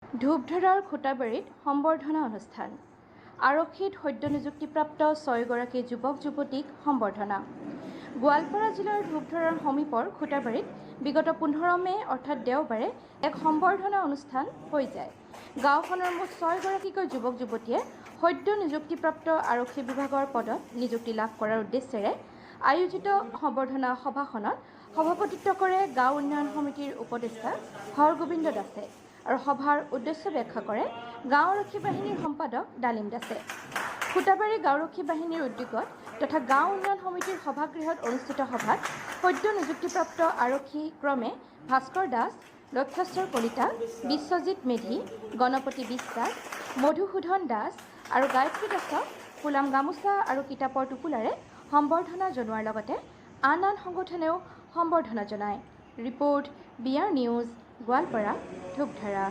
ধূপধাৰাৰ খুটাবাৰীত সম্বৰ্ধনা অনুষ্ঠান। আৰক্ষীত সদ্য নিযুক্তিপ্ৰাপ্ত 6 গৰাকী যুৱক যুৱতীক সম্বৰ্ধনা। গোৱালপাৰা জিলাৰ ধূপধাৰাৰ সমীপৰ খুটাবাৰীত বিগত 15 মে অৰ্থাৎ দেওবাৰে এক সম্বৰ্ধনা অনুষ্ঠান হৈ যায়। গাঁওখনৰ মুঠ 6 গৰাকীকৈ যুৱক যুৱতীয়ে সদ্য নিযুক্তিপ্ৰাপ্ত আৰক্ষী বিভাগৰ পদত নিযুক্তি লাভ কৰাৰ উদ্দেশ্যেৰে আয়োজিত সম্বৰ্ধনা সভাখনত সভাপতিত্ব কৰে গাঁও উন্নয়ন সমিতিৰ উপদেষ্টা হৰগোবিন্দ দাসে আৰু সভাৰ উদ্দেশ্য ব্যাখ্যা কৰে গাঁও আৰক্ষী বাহিনীৰ সম্পাদক ডালিম দাসে। খুটাবাৰী গাঁওৰক্ষী বাহিনীৰ উদ্যোগত তথা গাঁও উন্নয়ন সমিতিৰ সভাগৃহত অনুষ্ঠিত সভাত সদ্য নিযুক্তিপ্ৰাপ্ত আৰক্ষী ক্ৰমে ভাস্কৰ দাস, লক্ষশ্বৰ কলিতা, বিশ্বজিৎ মেধি, গণপতি বিশ্বাস, মধুসূধন দাস আৰু গায়ত্ৰী দাসক ফুলাম গামোচা আৰু কিতাপৰ টোপোলাৰে সম্বৰ্ধনা জনোৱাৰ লগতে আন সংগঠনেও সম্বৰ্ধনা জনায়। Report BRNews, Goalpara, ধূপধাৰা।